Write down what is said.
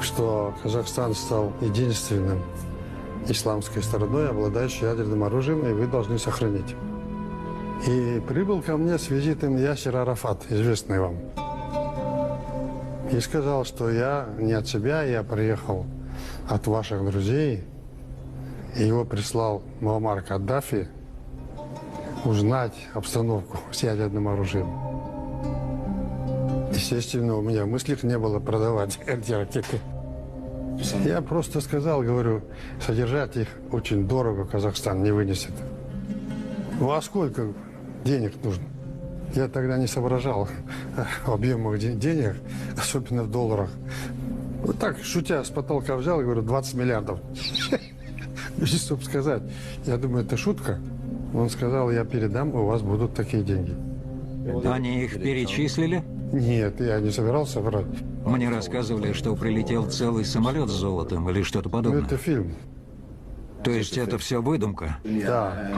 что Казахстан стал единственным исламской страной, обладающей ядерным оружием, и вы должны сохранить. И прибыл ко мне с визитом Ясир Арафат, известный вам. И сказал, что я не от себя, я приехал от ваших друзей. И его прислал Муаммар Каддафи узнать обстановку с ядерным оружием. Естественно, у меня в мыслях не было продавать эти ракеты. Я просто сказал, говорю, содержать их очень дорого, Казахстан не вынесет. Ну а сколько денег нужно? Я тогда не соображал объемах денег, особенно в долларах. Вот так, шутя, с потолка взял, говорю, 20 миллиардов. И чтобы сказать, я думаю, это шутка. Он сказал, я передам, у вас будут такие деньги. Они их перечислили? Нет, я не собирался брать. Мне рассказывали, что прилетел целый самолет с золотом или что-то Ну, подобное. это фильм. То есть это все выдумка? Да.